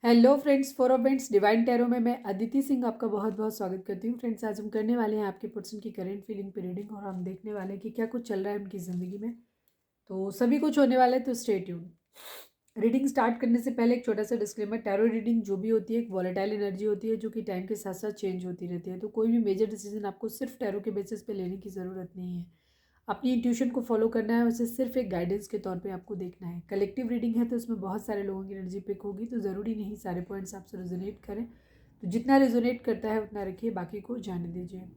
Hello friends, for of friends divine tarot में मैं अदिति सिंह आपका बहुत बहुत स्वागत करती हूँ। फ्रेंड्स, आज हम करने वाले हैं आपके पर्सन की करंट फीलिंग पे रीडिंग और हम देखने वाले हैं कि क्या कुछ चल रहा है उनकी ज़िंदगी में। तो सभी कुछ होने वाला है, तो स्टे ट्यून। रीडिंग स्टार्ट करने से पहले एक छोटा सा डिस्क्लेमर, टैरो रीडिंग जो भी होती है एक वॉलेटाइल एनर्जी होती है जो कि टाइम के साथ साथ चेंज होती रहती है। तो कोई भी मेजर डिसीजन आपको सिर्फ टैरो के बेसिस पे लेने की ज़रूरत नहीं है। अपनी इंट्यूशन को फॉलो करना है, उसे सिर्फ एक गाइडेंस के तौर पे आपको देखना है। कलेक्टिव रीडिंग है तो इसमें बहुत सारे लोगों की एनर्जी पिक होगी, तो ज़रूरी नहीं सारे पॉइंट्स आपसे रेजोनेट करें। तो जितना रेजोनेट करता है उतना रखिए, बाकी को जाने दीजिए।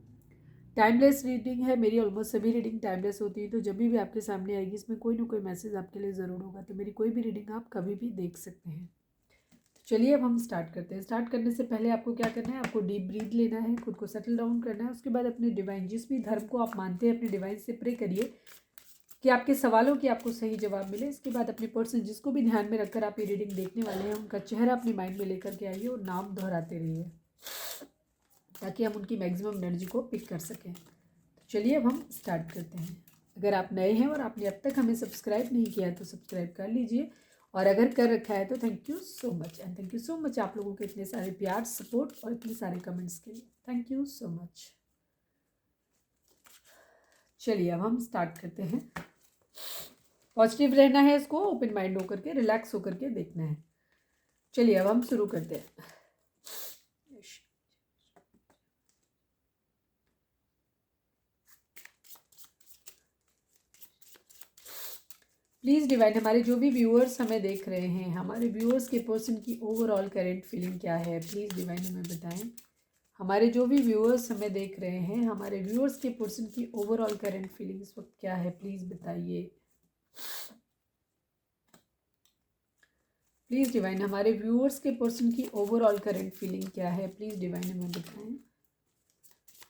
टाइमलेस रीडिंग है मेरी, ऑलमोस्ट सभी रीडिंग टाइमलेस होती है। तो जब भी आपके सामने आएगी इसमें कोई ना कोई मैसेज आपके लिए ज़रूर होगा। तो मेरी कोई भी रीडिंग आप कभी भी देख सकते हैं। चलिए अब हम स्टार्ट करते हैं। स्टार्ट करने से पहले आपको क्या करना है, आपको डीप ब्रीथ लेना है, खुद को सेटल डाउन करना है। उसके बाद अपने डिवाइन, जिस भी धर्म को आप मानते हैं, अपने डिवाइन से प्रे करिए कि आपके सवालों की आपको सही जवाब मिले। इसके बाद अपने पर्सन जिसको भी ध्यान में रखकर आप ये रीडिंग देखने वाले हैं उनका चेहरा अपने माइंड में लेकर के आइए और नाम दोहराते रहिए ताकि हम उनकी मैक्सिमम एनर्जी को पिक कर सकें। तो चलिए अब हम स्टार्ट करते हैं। अगर आप नए हैं और आपने अब तक हमें सब्सक्राइब नहीं किया है तो सब्सक्राइब कर लीजिए, और अगर कर रखा है तो thank you so much. And thank you so much आप लोगों के इतने सारे प्यार, सपोर्ट और इतने सारे कमेंट्स के लिए। Thank you so much. चलिए अब हम स्टार्ट करते हैं। पॉजिटिव रहना है, इसको ओपन माइंड होकर के, रिलैक्स होकर के देखना है। चलिए अब हम शुरू करते हैं। प्लीज़ डिवाइन, हमारे जो भी व्यूअर्स हमें देख रहे हैं, हमारे व्यूअर्स के पर्सन की ओवरऑल करेंट फीलिंग क्या है, प्लीज़ डिवाइन हमें बताएं। हमारे जो भी व्यूअर्स हमें देख रहे हैं, हमारे व्यूअर्स के पर्सन की ओवरऑल करेंट फीलिंग इस वक्त क्या है, प्लीज़ बताइए। प्लीज़ डिवाइन, हमारे व्यूअर्स के पर्सन की ओवरऑल करेंट फीलिंग क्या है, प्लीज़ डिवाइन हमें बताएं।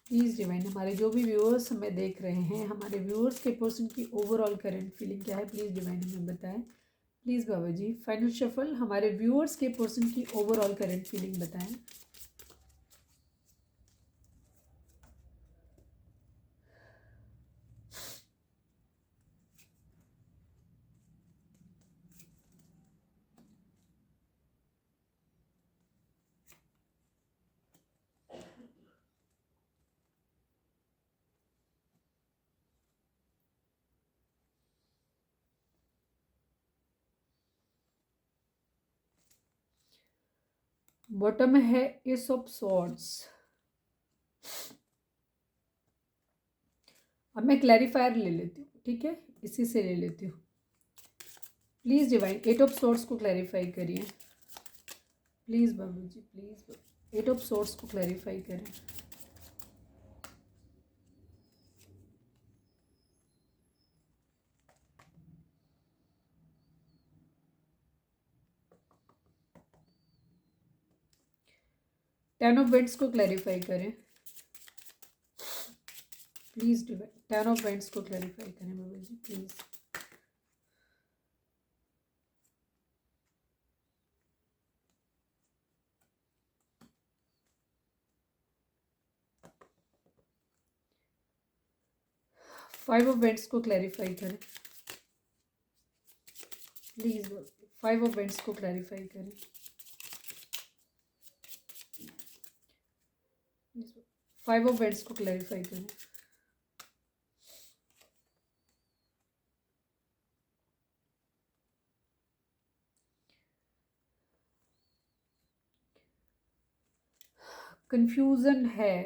प्लीज़ डिवाइन, हमारे जो भी व्यूअर्स हमें देख रहे हैं, हमारे व्यूअर्स के पर्सन की ओवरऑल करंट फीलिंग क्या है, प्लीज़ डिवाइन हमें बताएं। Please Baba ji, final shuffle, हमारे व्यूअर्स के पर्सन की ओवरऑल करंट फीलिंग बताएं। बॉटम है एस ऑफ सॉर्ड्स। अब मैं क्लैरिफायर ले लेती हूँ, ठीक है, इसी से ले लेती हूँ। Please divine, eight of swords को क्लैरिफाई करिए। Please Babu ji, please eight of swords को क्लैरिफाई करें। टेन ऑफ वेंट्स को क्लैरिफाई करें। Please divine, ten of wands को क्लैरिफाई करें Babu ji, please. Five of wands को क्लैरिफाई करें प्लीज़। फाइव ऑफ वेंट्स को क्लैरिफाई करें। फाइव ऑफ वेंट्स को क्लैरिफाई करें। कंफ्यूजन है।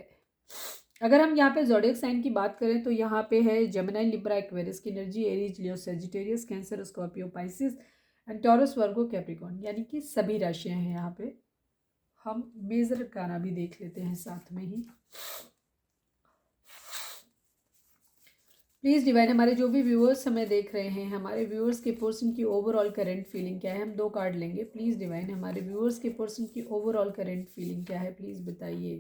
अगर हम यहाँ पे ज़ोडिएक साइन की बात करें तो यहाँ पे है जेमिनी, लिब्रा, एक्वेरियस की energy, Aries, Leo, Sagittarius, cancer, Scorpio, Pisces and taurus, Virgo, Capricorn, यानी कि सभी राशियाँ हैं यहाँ पे। हम मेजर काना भी देख लेते हैं साथ में ही। प्लीज़ डिवाइन, हमारे जो भी व्यूअर्स हमें देख रहे हैं, हमारे व्यूअर्स के पर्सन की ओवरऑल करंट फीलिंग क्या है। हम दो कार्ड लेंगे। प्लीज़ डिवाइन, हमारे व्यूअर्स के पर्सन की ओवरऑल करंट फीलिंग क्या है, प्लीज़ बताइए।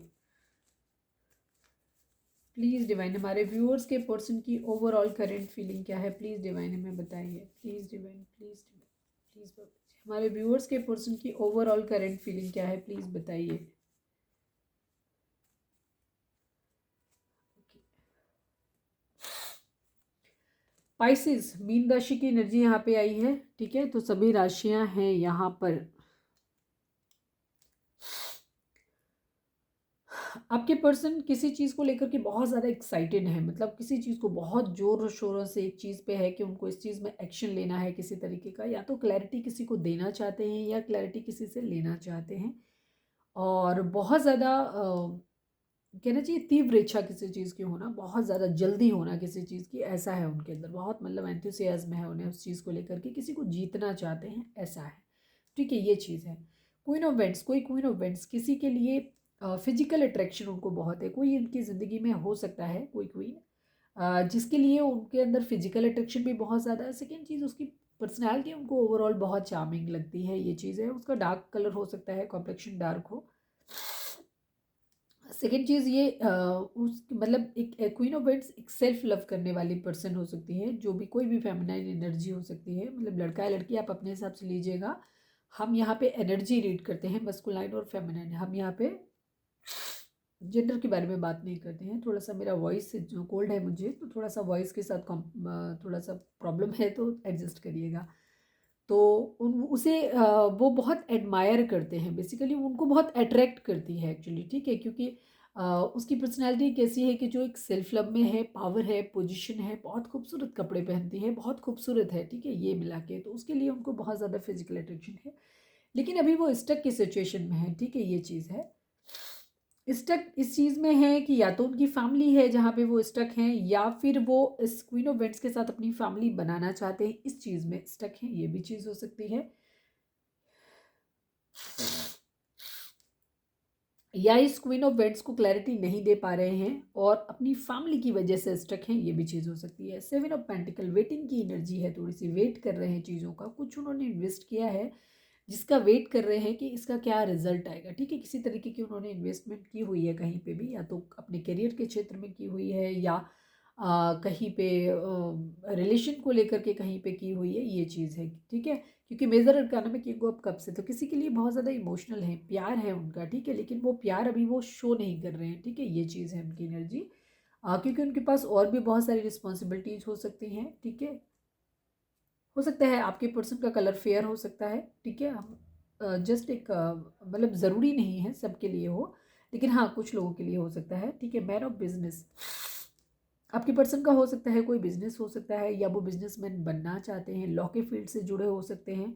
प्लीज़ डिवाइन, हमारे व्यूअर्स के पर्सन की ओवरऑल करंट फीलिंग क्या है, प्लीज़ डिवाइन हमें बताइए। Please divine, please divine, please हमारे व्यूअर्स के पर्सन की ओवरऑल करंट फीलिंग क्या है, प्लीज़ बताइए। पाइसिस, मीन राशि की एनर्जी यहाँ पे आई है, ठीक है। तो सभी राशियाँ हैं यहाँ पर। आपके पर्सन किसी चीज़ को लेकर के बहुत ज़्यादा एक्साइटेड है, मतलब किसी चीज़ को बहुत ज़ोर शोरों से एक चीज़ पे है कि उनको इस चीज़ में एक्शन लेना है किसी तरीके का, या तो क्लैरिटी किसी को देना चाहते हैं या क्लैरिटी किसी से लेना चाहते हैं। और बहुत ज़्यादा कहना चाहिए तीव्र इच्छा किसी चीज़ की होना, बहुत ज़्यादा जल्दी होना किसी चीज़ की, ऐसा है उनके अंदर। बहुत मतलब एंथुसियाज्म है उन्हें उस चीज़ को लेकर के, किसी को जीतना चाहते हैं, ऐसा है। ठीक है, ये चीज़ है। क्वीन ऑफ वेंट्स, कोई क्वीन ऑफ वेंट्स किसी के लिए फिजिकल अट्रैक्शन उनको बहुत है। कोई इनकी ज़िंदगी में हो सकता है कोई क्वीन जिसके लिए उनके अंदर फिजिकल अट्रैक्शन भी बहुत ज़्यादा है। सेकेंड चीज़, उसकी पर्सनैलिटी उनको ओवरऑल बहुत चार्मिंग लगती है, ये चीज़ है। उसका डार्क कलर हो सकता है, कॉम्प्लेक्शन डार्क हो। सेकेंड चीज़ ये उस मतलब एक क्वीन ऑफ वेंट्स एक सेल्फ लव करने वाली पर्सन हो सकती है, जो भी कोई भी फेमिनाइन एनर्जी हो सकती है, मतलब लड़का या लड़की आप अपने हिसाब से लीजिएगा। हम यहाँ पे एनर्जी रीड करते हैं, मस्कुलाइन और फेमिनाइन। हम यहाँ पे जेंडर के बारे में बात नहीं करते हैं। थोड़ा सा मेरा वॉइस जो कोल्ड है मुझे, तो थोड़ा सा वॉइस के साथ थोड़ा सा प्रॉब्लम है, तो एडजस्ट करिएगा। तो उसे वो बहुत एडमायर करते हैं, बेसिकली उनको बहुत अट्रैक्ट करती है एक्चुअली। ठीक है, क्योंकि उसकी पर्सनैलिटी कैसी है कि जो एक सेल्फ लव में है, पावर है, पोजीशन है, बहुत खूबसूरत कपड़े पहनती है, बहुत खूबसूरत है। ठीक है, ये मिला के तो उसके लिए उनको बहुत ज़्यादा फिजिकल अट्रैक्शन है। लेकिन अभी वो स्टक की सिचुएशन में है। ठीक है, ये चीज़ है। स्टक इस चीज़ में है कि या तो उनकी फैमिली है जहाँ पे वो स्टक हैं, या फिर वो इस क्वीन ऑफ वेंट्स के साथ अपनी फैमिली बनाना चाहते हैं, इस चीज़ में स्टक हैं, ये भी चीज़ हो सकती है। या इस क्वीन ऑफ वेंट्स को क्लैरिटी नहीं दे पा रहे हैं और अपनी फैमिली की वजह से स्टक हैं, ये भी चीज़ हो सकती है। सेवन ऑफ पेंटिकल, वेटिंग की एनर्जी है, थोड़ी सी वेट कर रहे हैं चीज़ों का। कुछ उन्होंने इन्वेस्ट किया है जिसका वेट कर रहे हैं कि इसका क्या रिजल्ट आएगा। ठीक है, किसी तरीके की उन्होंने इन्वेस्टमेंट की हुई है कहीं पे भी, या तो अपने करियर के क्षेत्र में की हुई है, या कहीं पे रिलेशन को लेकर के कहीं पे की हुई है, ये चीज़ है। ठीक है, क्योंकि मेजर अरकाना में किंग ऑफ कप से तो किसी के लिए बहुत ज़्यादा इमोशनल है, प्यार है उनका। ठीक है, लेकिन वो प्यार अभी वो शो नहीं कर रहे हैं। ठीक है, ये चीज़ है उनकी एनर्जी। क्योंकि उनके पास और भी बहुत सारी रिस्पॉन्सिबिलिटीज हो सकती हैं। ठीक है, हो सकता है आपके पर्सन का कलर फेयर हो सकता है। ठीक है, हम जस्ट एक मतलब ज़रूरी नहीं है सबके लिए हो, लेकिन हाँ कुछ लोगों के लिए हो सकता है। ठीक है, मैन ऑफ बिजनेस, आपके पर्सन का हो सकता है कोई बिजनेस हो सकता है, या वो बिजनेसमैन बनना चाहते हैं, लॉ के फील्ड से जुड़े हो सकते हैं।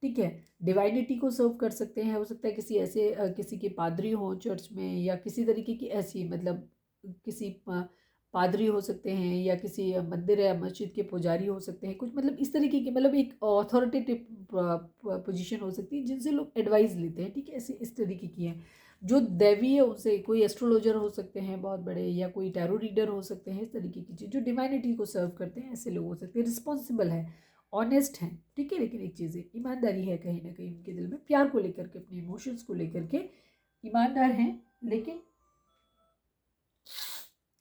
ठीक है, डिवाइनिटी को सर्व कर सकते हैं। हो सकता है किसी ऐसे किसी के पादरी हो चर्च में, या किसी तरीके की ऐसी मतलब किसी पादरी हो सकते हैं, या किसी मंदिर या मस्जिद के पुजारी हो सकते हैं। कुछ मतलब इस तरीके की मतलब एक अथॉरिटेटिव पोजीशन हो सकती है जिनसे लोग एडवाइस लेते हैं। ठीक है, ऐसे इस तरीके की है जो दैवी है, उनसे कोई एस्ट्रोलॉजर हो सकते हैं बहुत बड़े, या कोई टैरो रीडर हो सकते हैं। इस तरीके की चीज़ जो डिवाइनिटी को सर्व करते हैं, ऐसे लोग हो सकते हैं। रिस्पॉन्सिबल है, ऑनेस्ट हैं। ठीक है, लेकिन एक चीज़ है, ईमानदारी है कहीं ना कहीं उनके दिल में, प्यार को लेकर के, अपने इमोशंस को लेकर के ईमानदार हैं, लेकिन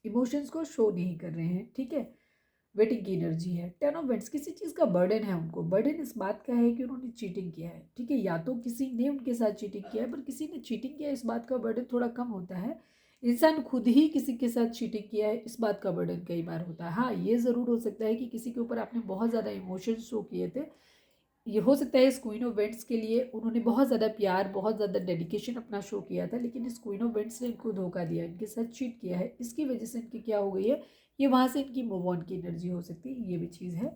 इमोशंस को शो नहीं कर रहे हैं। ठीक है, वेटिंग की एनर्जी है। टेन ऑफ वेंट्स, किसी चीज़ का बर्डन है उनको। बर्डन इस बात का है कि उन्होंने चीटिंग किया है। ठीक है, या तो किसी ने उनके साथ चीटिंग किया है, पर किसी ने चीटिंग किया है, इस बात का बर्डन थोड़ा कम होता है। इंसान खुद ही किसी के साथ चीटिंग किया है, इस बात का बर्डन कई बार होता है। हाँ, ये ज़रूर हो सकता है कि किसी के ऊपर आपने बहुत ज़्यादा इमोशंस शो किए थे। ये हो सकता है इस क्वीन ऑफ वेंट्स के लिए उन्होंने बहुत ज़्यादा प्यार, बहुत ज़्यादा डेडिकेशन अपना शो किया था, लेकिन इस क्वीन ऑफ वेंट्स ने इनको धोखा दिया, इनके साथ चीट किया है। इसकी वजह से इनकी क्या हो गई है, ये वहाँ से इनकी मूव ऑन की एनर्जी हो सकती है, ये भी चीज़ है।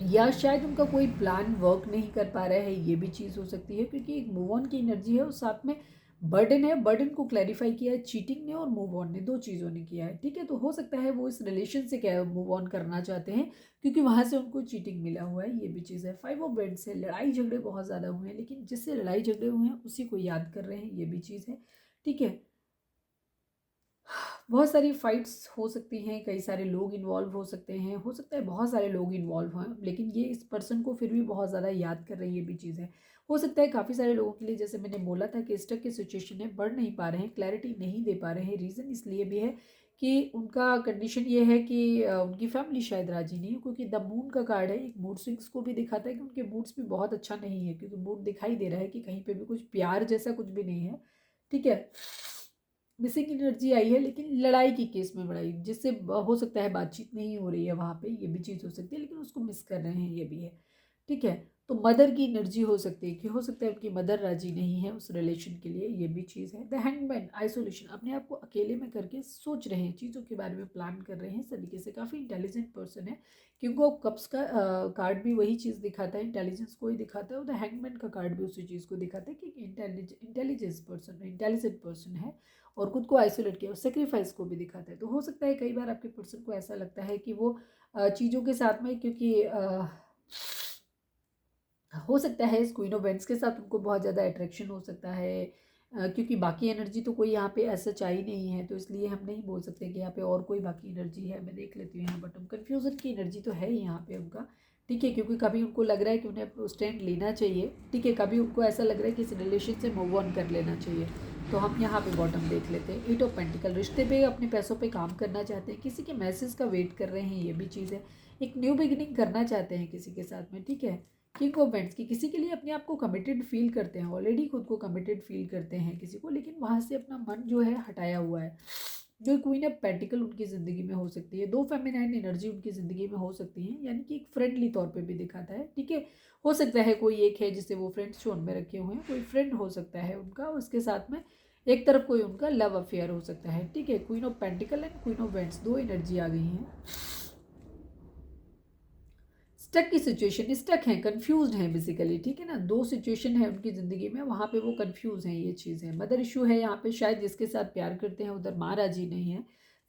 या शायद उनका कोई प्लान वर्क नहीं कर पा रहा है, ये भी चीज़ हो सकती है, क्योंकि एक मूव ऑन की एनर्जी है और साथ में बर्डन है। बर्डन को क्लैरिफाई किया है चीटिंग ने और मूव ऑन ने, दो चीज़ों ने किया है। ठीक है, तो हो सकता है वो इस रिलेशन से क्या मूव ऑन करना चाहते हैं, क्योंकि वहाँ से उनको चीटिंग मिला हुआ है, ये भी चीज़ है। फाइव ऑफ वेंट्स है, लड़ाई झगड़े बहुत ज़्यादा हुए हैं, लेकिन जिससे लड़ाई झगड़े हुए हैं उसी को याद कर रहे हैं, ये भी चीज़ है। ठीक है, बहुत सारी फाइट्स हो सकती हैं, कई सारे लोग इन्वॉल्व हो सकते हैं, हो सकता है बहुत सारे लोग इन्वॉल्व हों, लेकिन ये इस पर्सन को फिर भी बहुत ज़्यादा याद कर रही है, ये भी चीज़ है। हो सकता है काफ़ी सारे लोगों के लिए, जैसे मैंने बोला था कि स्टक की सिचुएशन है, बढ़ नहीं पा रहे हैं, क्लैरिटी नहीं दे पा रहे हैं। रीज़न इसलिए भी है कि उनका कंडीशन ये है कि उनकी फैमिली शायद राजी नहीं है, क्योंकि द मून का कार्ड है, एक मूड स्विंग्स को भी दिखाता है कि उनके मूड्स भी बहुत अच्छा नहीं है, क्योंकि मूड दिखाई दे रहा है कि कहीं पर भी कुछ प्यार जैसा कुछ भी नहीं है। ठीक है, मिसिंग एनर्जी आई है, लेकिन लड़ाई की केस में लड़ाई, जिससे हो सकता है बातचीत नहीं हो रही है वहाँ पे, ये भी चीज़ हो सकती है, लेकिन उसको मिस कर रहे हैं, ये भी है। ठीक है, तो मदर की एनर्जी हो सकती है कि हो सकता है उनकी मदर राजी नहीं है उस रिलेशन के लिए, ये भी चीज़ है। द हैंगमैन, आइसोलेशन, अपने आप को अकेले में करके सोच रहे हैं, चीज़ों के बारे में प्लान कर रहे हैं इस तरीके से। काफ़ी इंटेलिजेंट पर्सन है, क्योंकि वो कप्स का कार्ड भी वही चीज़ दिखाता है, इंटेलिजेंस को ही दिखाता है, और द हैंगमैन का कार्ड भी उसी चीज़ को दिखाता है कि इंटेलिजेंस पर्सन, इंटेलिजेंट पर्सन है और खुद को आइसोलेट किया, और सेक्रीफाइस को भी दिखाता है। तो हो सकता है कई बार आपके पर्सन को ऐसा लगता है कि वो चीज़ों के साथ में, क्योंकि हो सकता है इस क्वीन ऑफ वेंस के साथ उनको बहुत ज़्यादा अट्रैक्शन हो सकता है, क्योंकि बाकी एनर्जी तो कोई यहाँ पे ऐसा चाहिए नहीं है, तो इसलिए हम नहीं बोल सकते कि यहाँ पे और कोई बाकी एनर्जी है। मैं देख लेती हूँ यहाँ बटन, कन्फ्यूज़न की एनर्जी तो है ही यहाँ पे उनका, ठीक है, क्योंकि कभी उनको लग रहा है कि उन्हें स्टैंड लेना चाहिए, ठीक है, कभी उनको ऐसा लग रहा है कि इस रिलेशन से मूव ऑन कर लेना चाहिए। तो हम यहाँ पे बॉटम देख लेते हैं, 8 ऑफ पेंटिकल, रिश्ते पे अपने पैसों पे काम करना चाहते हैं, किसी के मैसेज का वेट कर रहे हैं, ये भी चीज़ है। एक न्यू बिगिनिंग करना चाहते हैं किसी के साथ में, ठीक है। किंग ऑफ वेंट्स की किसी के लिए अपने आप को कमिटेड फील करते हैं, ऑलरेडी खुद को कमिटेड फील करते हैं किसी को, लेकिन वहाँ से अपना मन जो है हटाया हुआ है। जो क्वीन ऑफ पेंटिकल उनकी ज़िंदगी में हो सकती है, 2 फेमिनाइन एनर्जी उनकी ज़िंदगी में हो सकती है, यानी कि एक फ्रेंडली तौर पे भी दिखाता है, ठीक है। हो सकता है कोई एक है जिसे वो फ्रेंड्स जोन में रखे हुए हैं, कोई फ्रेंड हो सकता है उनका, उसके साथ में एक तरफ कोई उनका लव अफेयर हो सकता है, ठीक है। Queen of pentacle and queen of wands, 2 energy आ गई हैं। स्टक की सिचुएशन, स्टक हैं, कंफ्यूज्ड हैं बेसिकली, ठीक है ना। 2 सिचुएशन है उनकी ज़िंदगी में, वहाँ पे वो कंफ्यूज हैं, ये चीज़ है। मदर इशू है यहाँ पे, शायद जिसके साथ प्यार करते हैं उधर माँ राजी नहीं है,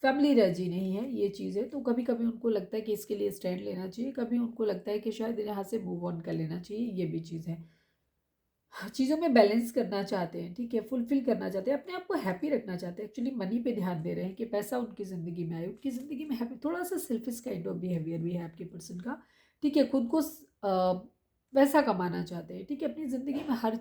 फैमिली राजी नहीं है, ये चीज़ है। तो कभी कभी उनको लगता है कि इसके लिए स्टैंड लेना चाहिए, कभी उनको लगता है कि शायद यहाँ से मूव ऑन कर लेना चाहिए, ये भी चीज़ है। चीज़ों में बैलेंस करना चाहते हैं, ठीक है, फुलफिल करना चाहते हैं, अपने आप को हैप्पी रखना चाहते हैं। एक्चुअली मनी पे ध्यान दे रहे हैं कि पैसा उनकी ज़िंदगी में आए, उनकी ज़िंदगी में हैप्पी, थोड़ा सा सेल्फिश काइंड ऑफ बिहेवियर भी है आपके पर्सन का, ठीक है। खुद को पैसा कमाना चाहते हैं, ठीक है, अपनी ज़िंदगी में हर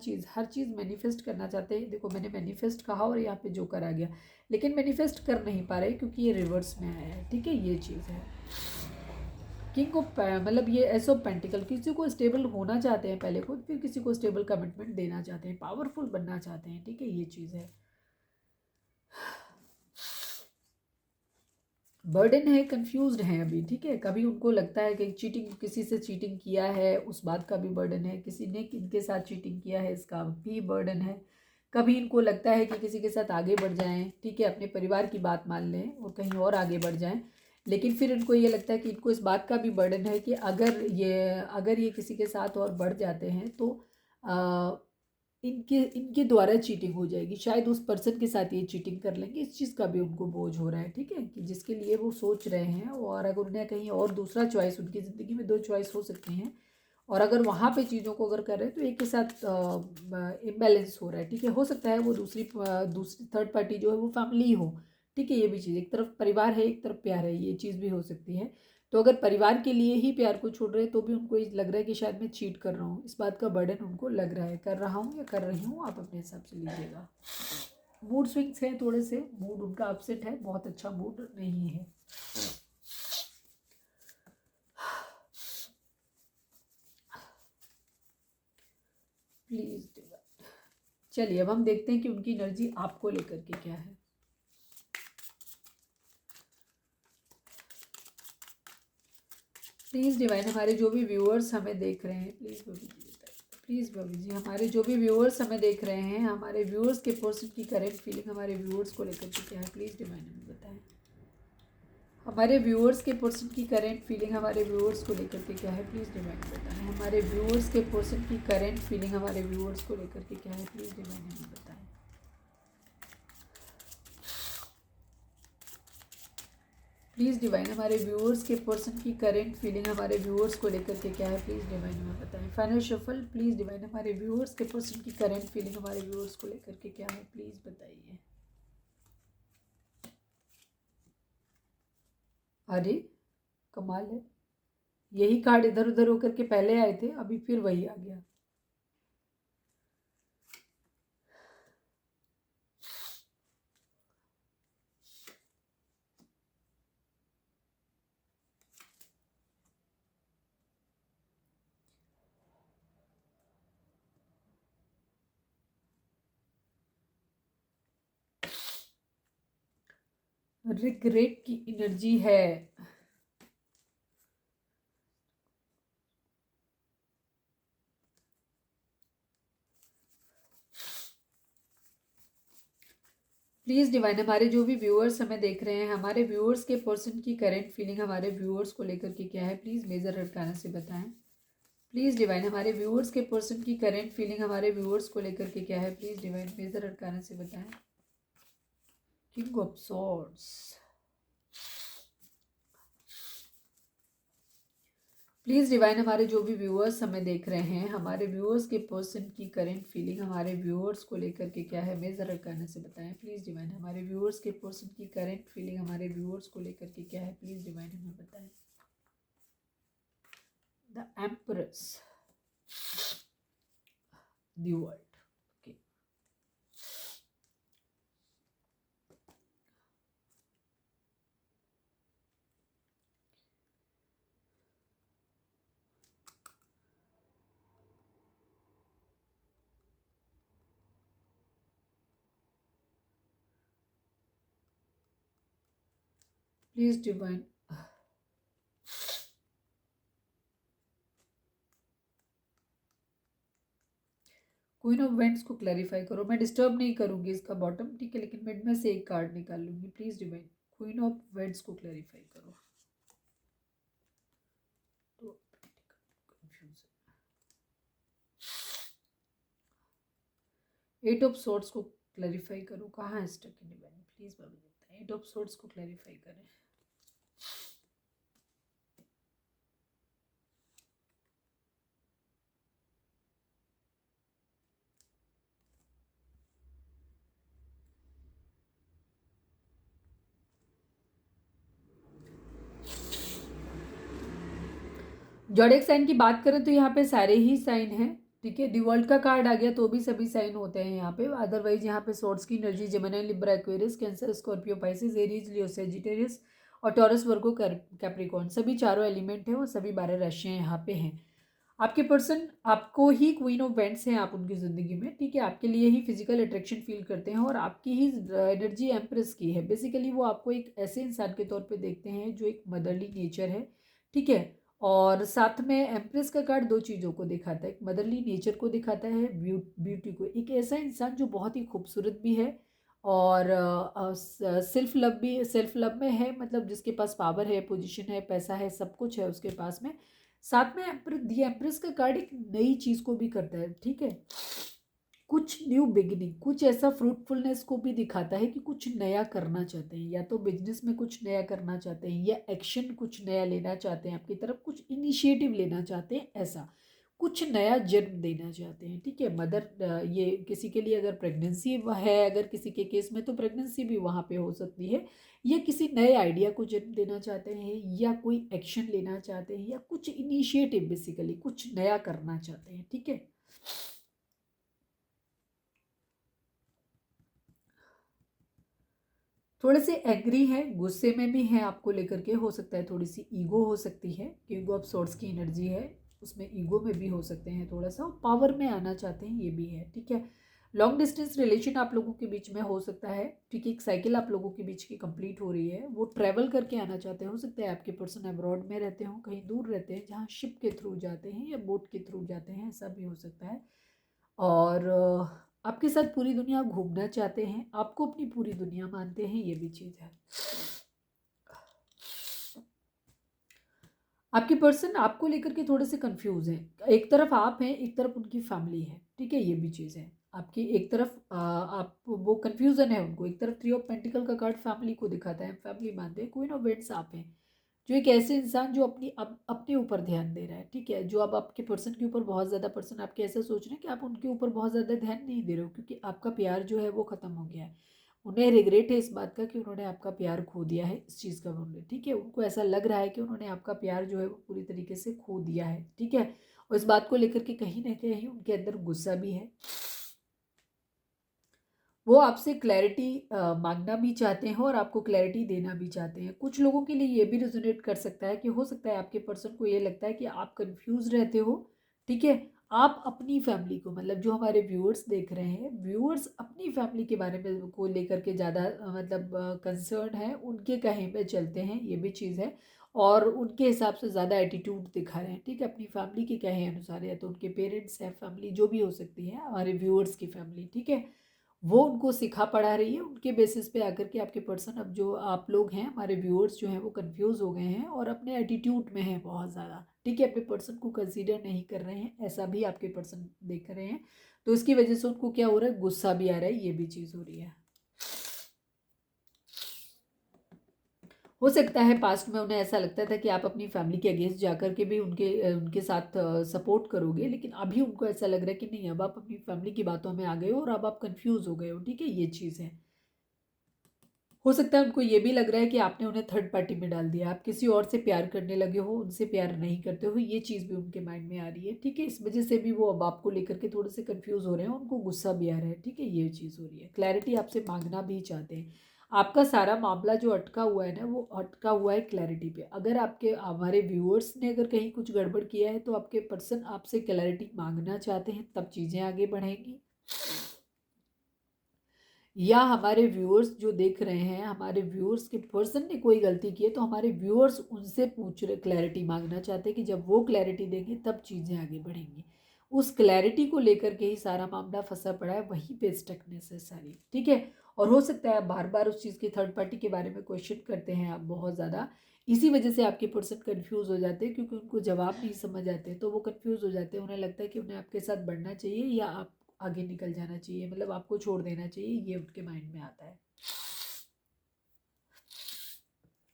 चीज़ मैनिफेस्ट करना चाहते हैं। देखो मैंने मैनिफेस्ट कहा और यहाँ पे जोकर आ गया, लेकिन मैनिफेस्ट कर नहीं पा रहे क्योंकि ये रिवर्स में आया है, ठीक है, ये चीज़ है। किंग ऑफ मतलब ये एस ऑफ पेंटिकल, किसी को स्टेबल होना चाहते हैं पहले खुद, फिर किसी को स्टेबल कमिटमेंट देना चाहते हैं, पावरफुल बनना चाहते हैं, ठीक है, ये चीज़ है। बर्डन है, कंफ्यूज्ड हैं अभी, ठीक है। कभी उनको लगता है कि चीटिंग, किसी से चीटिंग किया है उस बात का भी बर्डन है, किसी ने इनके साथ चीटिंग किया है इसका भी बर्डन है। कभी इनको लगता है कि किसी के साथ आगे बढ़ जाएं, ठीक है, अपने परिवार की बात मान लें और कहीं और आगे बढ़ जाएं, लेकिन फिर इनको ये लगता है कि इनको इस बात का भी बर्डन है कि अगर ये किसी के साथ और बढ़ जाते हैं तो इनके इनके द्वारा चीटिंग हो जाएगी, शायद उस पर्सन के साथ ये चीटिंग कर लेंगे, इस चीज़ का भी उनको बोझ हो रहा है, ठीक है, कि जिसके लिए वो सोच रहे हैं। और अगर उन्हें कहीं और दूसरा चॉइस, उनकी ज़िंदगी में 2 चॉइस हो सकती हैं, और अगर वहाँ पे चीज़ों को अगर कर रहे हैं तो एक के साथ इम्बैलेंस हो रहा है, ठीक है। हो सकता है वो दूसरी थर्ड पार्टी जो है वो फैमिली हो, ठीक है, ये भी चीज़, एक तरफ परिवार है एक तरफ प्यार है, ये चीज़ भी हो सकती है। तो अगर परिवार के लिए ही प्यार को छोड़ रहे हैं तो भी उनको ये लग रहा है कि शायद मैं चीट कर रहा हूँ, इस बात का बर्डन उनको लग रहा है। कर रहा हूँ या कर रही हूँ, आप अपने हिसाब से लीजिएगा। मूड स्विंग्स हैं थोड़े से, मूड उनका अपसेट है, बहुत अच्छा मूड नहीं है। प्लीज चलिए अब हम देखते हैं कि उनकी एनर्जी आपको लेकर के क्या है। प्लीज़ डिवाइन, हमारे जो भी व्यूअर्स हमें देख रहे हैं, प्लीज़ बबी जी, हमारे जो भी व्यूअर्स हमें देख रहे हैं, हमारे व्यूअर्स के पर्सन की करेंट फीलिंग हमारे व्यूअर्स को लेकर के क्या है, प्लीज़ डिवाइन हमें बताएं। हमारे व्यूअर्स के पर्सन की करेंट फीलिंग हमारे व्यूअर्स को लेकर के क्या है, प्लीज़ डिवाइन बताएं। हमारे व्यूअर्स के पर्सन की करेंट फीलिंग हमारे व्यूअर्स को लेकर के क्या है, प्लीज़ डिवाइन हमें बताएं। प्लीज़ डिवाइन, हमारे व्यूअर्स के पर्सन की करेंट फीलिंग हमारे व्यूअर्स को लेकर के क्या है, प्लीज़ डिवाइन हमें बताएं। फाइनल शफल, प्लीज़ डिवाइन, हमारे व्यूअर्स के पर्सन की करेंट फीलिंग हमारे व्यूअर्स को लेकर के क्या है, प्लीज़ बताइए। अरे कमाल है, यही कार्ड इधर उधर होकर के पहले आए थे, अभी फिर वही आ गया। रिग्रेट की एनर्जी है, प्लीज़ डिवाइन, हमारे जो भी व्यूअर्स हमें देख रहे हैं, हमारे व्यूअर्स के पर्सन की करंट फीलिंग हमारे व्यूअर्स को लेकर के क्या है, प्लीज़ मेजर अरकाना से बताएं। प्लीज़ डिवाइन, हमारे व्यूअर्स के पर्सन की करंट फीलिंग हमारे व्यूअर्स को लेकर के क्या है, प्लीज़ डिवाइन मेजर अरकाना से बताएं। King of swords, please divine, हमारे जो भी व्यूअर्स हमें देख रहे हैं, हमारे व्यूअर्स के पर्सन की करंट फीलिंग हमारे व्यूअर्स को लेकर के क्या है, मेजर अरकाना से बताएं। प्लीज़ डिवाइन, हमारे व्यूअर्स के पर्सन की करंट फीलिंग हमारे व्यूअर्स को लेकर के क्या है, प्लीज़ डिवाइन हमें बताएं। The empress, the world, okay. Please divine, queen of wands को क्लैरिफाई करो। मैं डिस्टर्ब नहीं करूंगी इसका बॉटम, ठीक है, लेकिन मिड में से एक कार्ड निकाल लूंगी। Please divine, queen of wands को क्लैरिफाई करो। तो कंफ्यूज, एट ऑफ सोर्ड्स को क्लैरिफाई करो। कहाँ है स्टक इन डिवाइन, प्लीज़ बाबा बताएं। एट ऑफ सोर्ड्स को क्लैरिफाई करें। जॉडिक साइन की बात करें तो यहाँ पे सारे ही साइन हैं, ठीक है। दी वर्ल्ड का कार्ड आ गया तो भी सभी साइन होते हैं यहाँ पे। अदरवाइज यहाँ पे सोर्ड्स की energy Gemini, Libra, Aquarius, Cancer, Scorpio, Pisces, Aries, Leo, Sagittarius और टॉरस, वर्गो, कैप्रिकॉर्न, सभी चारों एलिमेंट हैं और सभी 12 राशियाँ यहाँ पे हैं। आपके पर्सन आपको ही क्वीन ऑफ वेंट्स हैं आप उनकी ज़िंदगी में, ठीक है। आपके लिए ही फिजिकल अट्रैक्शन फील करते हैं और आपकी ही एनर्जी एम्प्रेस की है। बेसिकली वो आपको एक ऐसे इंसान के तौर पे देखते हैं जो एक मदरली नेचर है, ठीक है। और साथ में एम्प्रेस का कार्ड दो चीज़ों को दिखाता है, एक मदरली नेचर को दिखाता है, ब्यूटी को। एक ऐसा इंसान जो बहुत ही खूबसूरत भी है और सेल्फ लव में है, मतलब जिसके पास पावर है, पोजीशन है, पैसा है, सब कुछ है उसके पास में। साथ में दी एम्प्रेस का कार्ड एक नई चीज को भी करता है, ठीक है। कुछ न्यू बिगिनिंग, कुछ ऐसा फ्रूटफुलनेस को भी दिखाता है कि कुछ नया करना चाहते हैं, या तो बिजनेस में कुछ नया करना चाहते हैं या एक्शन कुछ नया लेना चाहते हैं, आपकी तरफ कुछ इनिशिएटिव लेना चाहते हैं, ऐसा कुछ नया जन्म देना चाहते हैं, ठीक है। मदर, ये किसी के लिए अगर प्रेगनेंसी है, अगर किसी के केस में तो प्रेगनेंसी भी वहाँ पे हो सकती है, या किसी नए आइडिया को जन्म देना चाहते हैं, या कोई एक्शन लेना चाहते हैं, या कुछ इनिशिएटिव, बेसिकली कुछ नया करना चाहते हैं, ठीक है। थोड़े से एग्री है, गुस्से में भी है आपको लेकर के, हो सकता है थोड़ी सी ईगो हो सकती है, क्योंकि ऑफ सॉर्ट्स की एनर्जी है, उसमें ईगो में भी हो सकते हैं थोड़ा सा, पावर में आना चाहते हैं, ये भी है, ठीक है। लॉन्ग डिस्टेंस रिलेशन आप लोगों के बीच में हो सकता है, ठीक है। एक साइकिल आप लोगों के बीच की कंप्लीट हो रही है, वो ट्रैवल करके आना चाहते हैं। हो सकता है आपके पर्सन अब्रॉड में रहते हो, कहीं दूर रहते हैं, जहाँ शिप के थ्रू जाते हैं या बोट के थ्रू जाते हैं, ऐसा भी हो सकता है। और आपके साथ पूरी दुनिया घूमना चाहते हैं, आपको अपनी पूरी दुनिया मानते हैं, ये भी चीज़ है। आपके पर्सन आपको लेकर के थोड़े से कंफ्यूज हैं। एक तरफ आप हैं, एक तरफ उनकी फैमिली है, ठीक है, ये भी चीज़ है। आपकी एक तरफ आप वो कंफ्यूजन है उनको। एक तरफ थ्री ऑफ पेंटिकल का कार्ड फैमिली को दिखाता है, फैमिली मानते हैं। क्वीन ऑफ वेंट्स आप हैं, जो एक ऐसे इंसान जो अपने ऊपर ध्यान दे रहा है, ठीक है। जो अब आपके पर्सन के ऊपर बहुत ज़्यादा, पर्सन आपके ऐसा सोच रहे हैं कि आप उनके ऊपर बहुत ज़्यादा ध्यान नहीं दे रहे हो, क्योंकि आपका प्यार जो है वो ख़त्म हो गया है। उन्हें रिग्रेट है इस बात का कि उन्होंने आपका प्यार खो दिया है, इस चीज़ का उन्होंने, ठीक है। उनको ऐसा लग रहा है कि उन्होंने आपका प्यार जो है वो पूरी तरीके से खो दिया है, ठीक है। और इस बात को लेकर के कहीं ना कहीं उनके अंदर गुस्सा भी है। वो आपसे क्लैरिटी मांगना भी चाहते हैं और आपको क्लैरिटी देना भी चाहते हैं। कुछ लोगों के लिए ये भी रेजोनेट कर सकता है कि हो सकता है आपके पर्सन को ये लगता है कि आप कंफ्यूज रहते हो, ठीक है। आप अपनी फैमिली को, मतलब जो हमारे व्यूअर्स देख रहे हैं, व्यूअर्स अपनी फैमिली के बारे में को लेकर के ज़्यादा मतलब कंसर्न है, उनके कहे पे चलते हैं, ये भी चीज़ है। और उनके हिसाब से ज़्यादा एटीट्यूड दिखा रहे हैं, ठीक है, अपनी फैमिली के कहे अनुसार, या तो उनके पेरेंट्स हैं, फैमिली जो भी हो सकती है, हमारे व्यूअर्स की फैमिली, ठीक है। वो उनको सिखा पढ़ा रही है। उनके बेसिस पे आकर के आपके पर्सन, अब जो आप लोग हैं हमारे व्यूअर्स जो हैं वो कंफ्यूज हो गए हैं और अपने एटीट्यूड में हैं बहुत ज़्यादा, ठीक है, अपने पर्सन को कंसीडर नहीं कर रहे हैं, ऐसा भी आपके पर्सन देख रहे हैं। तो इसकी वजह से उनको क्या हो रहा है, गुस्सा भी आ रहा है, ये भी चीज़ हो रही है। हो सकता है पास्ट में उन्हें ऐसा लगता था कि आप अपनी फैमिली के अगेंस्ट जाकर के भी उनके साथ सपोर्ट करोगे, लेकिन अभी उनको ऐसा लग रहा है कि नहीं, अब आप अपनी फैमिली की बातों में आ गए हो और अब आप कंफ्यूज हो गए हो, ठीक है, ये चीज़ है। हो सकता है उनको ये भी लग रहा है कि आपने उन्हें थर्ड पार्टी में डाल दिया, आप किसी और से प्यार करने लगे हो, उनसे प्यार नहीं करते हो, ये चीज़ भी उनके माइंड में आ रही है, ठीक है। इस वजह से भी वो अब आपको लेकर के थोड़े से कंफ्यूज हो रहे हैं, उनको गुस्सा भी आ रहा है, ठीक है, ये चीज़ हो रही है। क्लैरिटी आपसे मांगना भी चाहते हैं। आपका सारा मामला जो अटका हुआ है ना, वो अटका हुआ है क्लैरिटी पे। अगर आपके हमारे व्यूअर्स ने अगर कहीं कुछ गड़बड़ किया है तो आपके पर्सन आपसे क्लैरिटी मांगना चाहते हैं, तब चीज़ें आगे बढ़ेंगी। या हमारे व्यूअर्स जो देख रहे हैं, हमारे व्यूअर्स के पर्सन ने कोई गलती की है तो हमारे व्यूअर्स उनसे पूछ रहे, क्लैरिटी मांगना चाहते हैं कि जब वो क्लैरिटी देंगे तब चीज़ें आगे बढ़ेंगी। उस क्लैरिटी को लेकर के ही सारा मामला फंसा पड़ा है, वहीं पे स्टकनेस है सारी, ठीक है। और हो सकता है आप बार बार उस चीज़ की थर्ड पार्टी के बारे में क्वेश्चन करते हैं आप बहुत ज़्यादा, इसी वजह से आपके पर्सन कन्फ्यूज़ हो जाते हैं, क्योंकि उनको जवाब नहीं समझ आते, तो वो कन्फ्यूज़ हो जाते हैं। उन्हें लगता है कि उन्हें आपके साथ बढ़ना चाहिए या आप आगे निकल जाना चाहिए, मतलब आपको छोड़ देना चाहिए, ये उनके माइंड में आता है।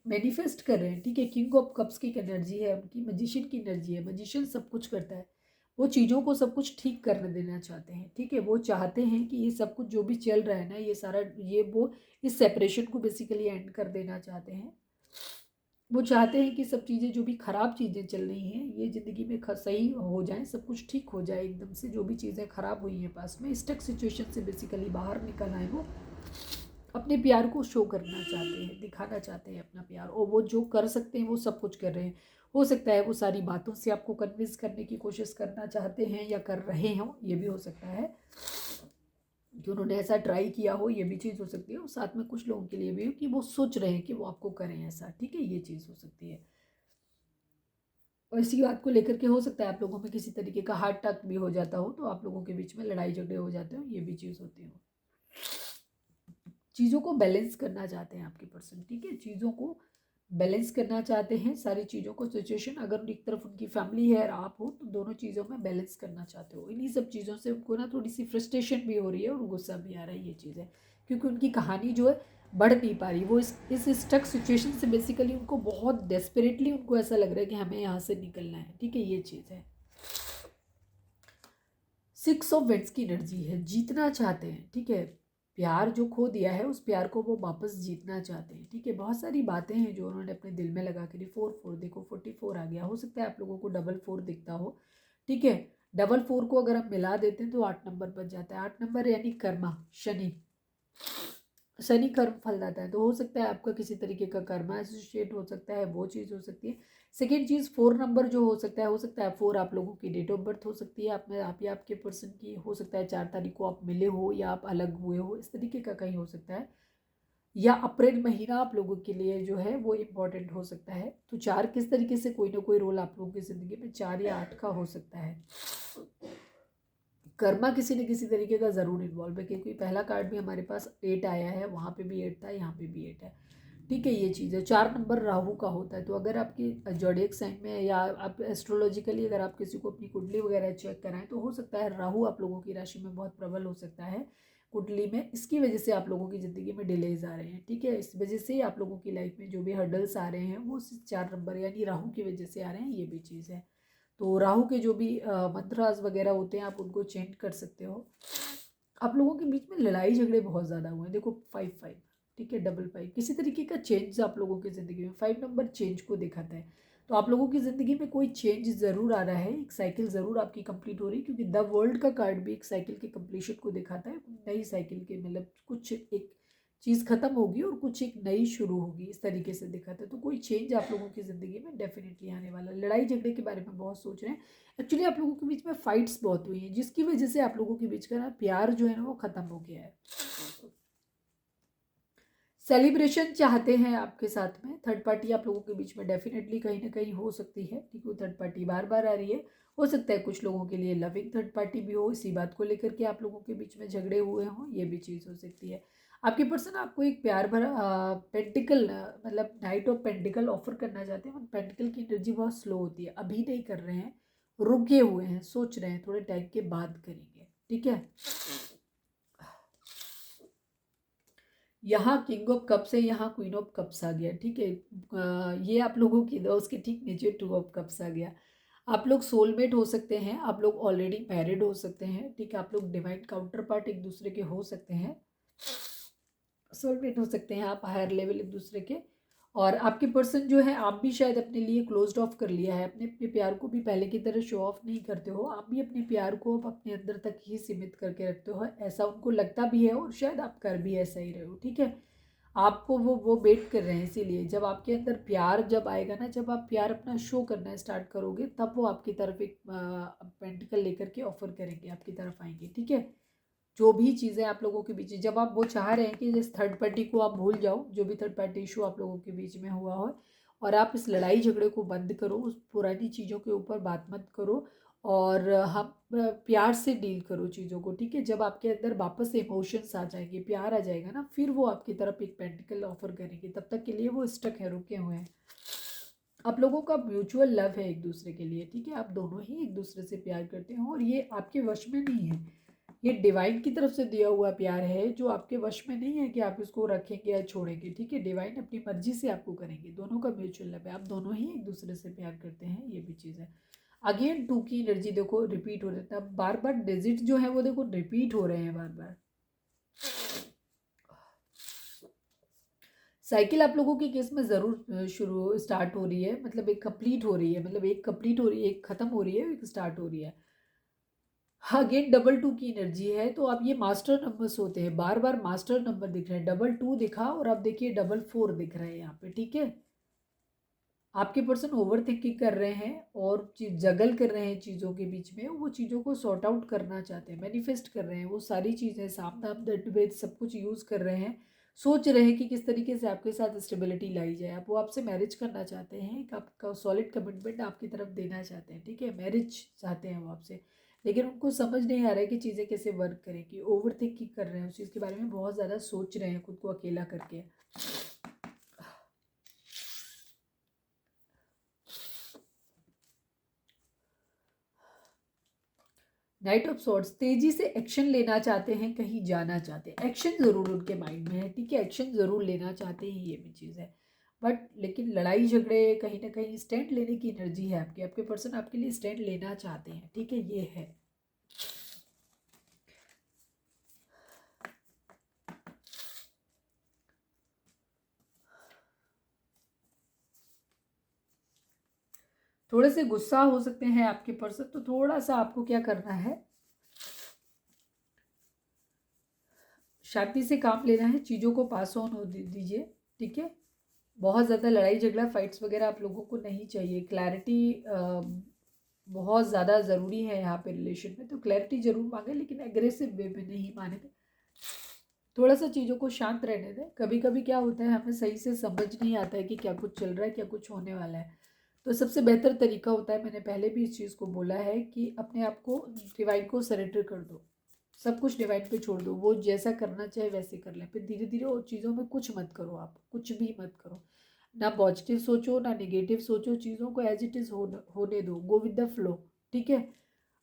मैनिफेस्ट कर रहे हैं, ठीक है, किंग ऑफ कप्स की एनर्जी है उनकी, मजिशियन की एनर्जी है। मजिशियन सब कुछ करता है, वो चीज़ों को सब कुछ ठीक करने देना चाहते हैं, ठीक है। वो चाहते हैं कि ये सब कुछ जो भी चल रहा है ना, ये सारा, ये वो इस सेपरेशन को बेसिकली एंड कर देना चाहते हैं। वो चाहते हैं कि सब चीज़ें जो भी ख़राब चीज़ें चल रही हैं ये ज़िंदगी में सही हो जाएं, सब कुछ ठीक हो जाए एकदम से। जो भी चीज़ें ख़राब हुई हैं पास में, स्टक सिचुएशन से बेसिकली बाहर निकल आए, वो अपने प्यार को शो करना चाहते हैं, दिखाना चाहते हैं अपना प्यार, और वो जो कर सकते हैं वो सब कुछ कर रहे हैं। हो सकता है वो सारी बातों से आपको कन्विंस करने की कोशिश करना चाहते हैं या कर रहे हों, ये भी हो सकता है कि उन्होंने ऐसा ट्राई किया हो, ये भी चीज़ हो सकती है। और साथ में कुछ लोगों के लिए भी हो कि वो सोच रहे हैं कि वो आपको करें ऐसा, ठीक है, ये चीज़ हो सकती है। और इसी बात को लेकर के हो सकता है आप लोगों में किसी तरीके का हार्ट टच भी हो जाता हो, तो आप लोगों के बीच में लड़ाई झगड़े हो जाते हो, ये भी चीज़ होती हो। चीज़ों को बैलेंस करना चाहते हैं आपके पर्सन, ठीक है, चीज़ों को बैलेंस करना चाहते हैं, सारी चीज़ों को, सिचुएशन, अगर एक तरफ उनकी फैमिली है और आप हो, तो दोनों चीज़ों में बैलेंस करना चाहते हो। इन्हीं सब चीज़ों से उनको ना थोड़ी सी फ्रस्ट्रेशन भी हो रही है और गुस्सा भी आ रहा है, ये चीज़ है, क्योंकि उनकी कहानी जो है बढ़ नहीं पा रही। वो इस स्टक सिचुएशन से बेसिकली उनको बहुत डेस्परेटली उनको ऐसा लग रहा है कि हमें यहाँ से निकलना है, ठीक है, ये चीज़ है। 6 ऑफ वेंट्स की एनर्जी है, जीतना चाहते हैं, ठीक है, प्यार जो खो दिया है उस प्यार को वो वापस जीतना चाहते हैं, ठीक है। बहुत सारी बातें हैं जो उन्होंने अपने दिल में लगा के, 4 4 देखो, 44 आ गया। हो सकता है आप लोगों को डबल 4 दिखता हो, ठीक है। डबल 4 को अगर हम मिला देते हैं तो 8 नंबर बच जाता है। 8 नंबर यानी कर्मा, शनि, शनि कर्म फल देता है, तो हो सकता है आपका किसी तरीके का कर्मा एसोसिएट हो सकता है, वो चीज़ हो सकती है। सेकेंड चीज़, 4 नंबर जो हो सकता है 4 आप लोगों की डेट ऑफ बर्थ हो सकती है, आप में, आप या आपके पर्सन की हो सकता है 4 तारीख को आप मिले हो या आप अलग हुए हो, इस तरीके का कहीं हो सकता है। या अप्रैल महीना आप लोगों के लिए जो है वो इम्पॉर्टेंट हो सकता है। तो 4 किस तरीके से कोई ना कोई रोल आप लोगों की ज़िंदगी में 4 या 8 का हो सकता है। कर्मा किसी न किसी तरीके का ज़रूर इन्वॉल्व है, क्योंकि पहला कार्ड भी हमारे पास 8 आया है, वहाँ पे भी 8 था, यहाँ पे भी 8 है, ठीक है, ये चीज़ है। 4 नंबर राहु का होता है, तो अगर आपकी जोडिएक साइन में या आप एस्ट्रोलॉजिकली अगर आप किसी को अपनी कुंडली वगैरह चेक कराएं तो हो सकता है राहु आप लोगों की राशि में बहुत प्रबल हो सकता है कुंडली में। इसकी वजह से आप लोगों की ज़िंदगी में डिलेज आ रहे हैं, ठीक है, इस वजह से आप लोगों की लाइफ में जो भी हर्डल्स आ रहे हैं वो 4 नंबर यानी राहु की वजह से आ रहे हैं, ये भी चीज़ है। तो राहु के जो भी मंत्रास वगैरह होते हैं आप उनको चेंज कर सकते हो। आप लोगों के बीच में लड़ाई झगड़े बहुत ज़्यादा हुए हैं, देखो 5 5, ठीक है, डबल 5, किसी तरीके का चेंज आप लोगों की ज़िंदगी में 5 नंबर चेंज को दिखाता है। तो आप लोगों की ज़िंदगी में कोई चेंज ज़रूर आ रहा है, एक साइकिल ज़रूर आपकी कंप्लीट हो रही है, क्योंकि द वर्ल्ड का कार्ड भी एक साइकिल के कंप्लीशन को दिखाता है, नई साइकिल के, मतलब कुछ एक चीज़ खत्म होगी और कुछ एक नई शुरू होगी, इस तरीके से दिखाता है। तो कोई चेंज आप लोगों की ज़िंदगी में डेफिनेटली आने वाला है। लड़ाई झगड़े के बारे में बहुत सोच रहे हैं, एक्चुअली आप लोगों के बीच में फाइट्स बहुत हुई हैं, जिसकी वजह से आप लोगों के बीच का ना प्यार जो है ना वो ख़त्म हो गया है। सेलिब्रेशन चाहते हैं आपके साथ में, थर्ड पार्टी आप लोगों के बीच में डेफिनेटली कहीं ना कहीं हो सकती है, क्योंकि वो थर्ड पार्टी बार बार आ रही है। हो सकता है कुछ लोगों के लिए लविंग थर्ड पार्टी भी हो, इसी बात को लेकर के आप लोगों के बीच में झगड़े हुए हों, ये भी चीज़ हो सकती है। आपके पर्सन आपको एक प्यार भरा पेंटिकल मतलब नाइट ऑफ पेंटिकल ऑफर करना चाहते हैं। पेंटिकल की एनर्जी बहुत स्लो होती है, अभी नहीं कर रहे हैं, रुके हुए हैं, सोच रहे हैं, थोड़े टाइम के बाद करेंगे, ठीक है। यहाँ किंग ऑफ कप्स है, यहाँ क्वीन ऑफ कप्स आ गया, ठीक है। ये आप लोगों की दोस्त के ठीक नीचे टू ऑफ कप्स आ गया। आप लोग सोलमेट हो सकते हैं, आप लोग ऑलरेडी मैरिड हो सकते हैं, ठीक है। आप लोग डिवाइन काउंटर पार्ट एक दूसरे के हो सकते हैं, सोलमेट हो सकते हैं आप, हायर लेवल एक दूसरे के। और आपके पर्सन जो है, आप भी शायद अपने लिए क्लोज्ड ऑफ कर लिया है, अपने अपने प्यार को भी पहले की तरह शो ऑफ नहीं करते हो, आप भी अपने प्यार को अब अपने अंदर तक ही सीमित करके रखते हो, ऐसा उनको लगता भी है और शायद आप कर भी ऐसा ही रहे हो, ठीक है। आपको वो वेट कर रहे हैं, इसीलिए जब आपके अंदर प्यार जब आएगा ना, जब आप प्यार अपना शो करना स्टार्ट करोगे, तब वो आपकी तरफ एक पेंटिकल लेकर के ऑफर करेंगे, आपकी तरफ आएंगे, ठीक है। जो भी चीज़ें आप लोगों के बीच, जब आप वो चाह रहे हैं कि जिस थर्ड पार्टी को आप भूल जाओ, जो भी थर्ड पार्टी इशू आप लोगों के बीच में हुआ हो, और आप इस लड़ाई झगड़े को बंद करो, उस पुरानी चीज़ों के ऊपर बात मत करो, और हम प्यार से डील करो चीज़ों को, ठीक है। जब आपके अंदर वापस इमोशंस आ जाएंगे, प्यार आ जाएगा ना, फिर वो आपकी तरफ एक पेंटिकल ऑफर करेंगे, तब तक के लिए वो स्टक है, रुके हुए हैं। आप लोगों का म्यूचुअल लव है एक दूसरे के लिए, ठीक है। आप दोनों ही एक दूसरे से प्यार करते हो और ये आपके वश में नहीं है, ये डिवाइन की तरफ से दिया हुआ प्यार है, जो आपके वश में नहीं है कि आप इसको रखेंगे या छोड़ेंगे, ठीक है। डिवाइन अपनी मर्जी से आपको करेंगे, दोनों का म्यूचुअल लव है, आप दोनों ही एक दूसरे से प्यार करते हैं, ये भी चीज़ है। अगेन टू की एनर्जी देखो रिपीट हो रहा है, बार बार डिजिट जो है वो देखो रिपीट हो रहे हैं बार बार। साइकिल आप लोगों के केस में ज़रूर शुरू स्टार्ट हो रही है, मतलब एक कंप्लीट हो रही है, मतलब एक कंप्लीट हो रही है, एक ख़त्म हो रही है, एक स्टार्ट हो रही है। अगेन डबल टू की एनर्जी है, तो अब ये मास्टर नंबर्स होते हैं, बार बार मास्टर नंबर दिख रहे हैं, डबल टू दिखा और अब देखिए डबल फोर दिख रहा है यहाँ पे, ठीक है। आपके पर्सन ओवर थिंकिंग कर रहे हैं और जगल कर रहे हैं चीज़ों के बीच में, वो चीज़ों को सॉर्ट आउट करना चाहते हैं, मैनिफेस्ट कर रहे हैं, वो सारी चीज़ें साम दाम दंड भेद सब कुछ यूज़ कर रहे हैं, सोच रहे हैं कि किस तरीके से आपके साथ स्टेबिलिटी लाई जाए। आप वो आपसे मैरिज करना चाहते हैं, एक आपका सॉलिड कमिटमेंट आपकी तरफ देना चाहते हैं, ठीक है, मैरिज चाहते हैं वो आपसे, लेकिन उनको समझ नहीं आ रहा है कि चीज़ें कैसे वर्क करेंगी, ओवर थिंकिंग कर रहे हैं, उस चीज़ के बारे में बहुत ज़्यादा सोच रहे हैं खुद को अकेला करके। नाइट ऑफ सॉर्ड्स, तेजी से एक्शन लेना चाहते हैं, कहीं जाना चाहते हैं, एक्शन ज़रूर उनके माइंड में है, ठीक है, एक्शन ज़रूर लेना चाहते हैं, ये भी चीज़ है। बट लेकिन लड़ाई झगड़े कहीं ना कहीं स्टैंड लेने की एनर्जी है आपकी, आपके पर्सन आपके लिए स्टैंड लेना चाहते हैं, ठीक है, ये है। थोड़े से गुस्सा हो सकते हैं आपके पर्सन, तो थोड़ा सा आपको क्या करना है, शांति से काम लेना है, चीज़ों को पास ऑन हो दीजिए, ठीक है। बहुत ज़्यादा लड़ाई झगड़ा फाइट्स वगैरह आप लोगों को नहीं चाहिए, क्लैरिटी बहुत ज़्यादा ज़रूरी है यहाँ पे रिलेशन में, तो क्लैरिटी जरूर मांगे, लेकिन एग्रेसिव वे में नहीं माने थे, थोड़ा सा चीज़ों को शांत रहने दें। कभी कभी क्या होता है, हमें सही से समझ नहीं आता है कि क्या कुछ चल रहा है, क्या कुछ होने वाला है, तो सबसे बेहतर तरीका होता है, मैंने पहले भी इस चीज़ को बोला है, कि अपने आप को डिवाइन को सरेंडर कर दो, सब कुछ डिवाइन पे छोड़ दो, वो जैसा करना चाहे वैसे कर लें, फिर धीरे धीरे वो चीज़ों में कुछ मत करो, आप कुछ भी मत करो, ना पॉजिटिव सोचो ना नेगेटिव सोचो, चीज़ों को एज इट इज़ होने दो, गो विद द फ्लो, ठीक है।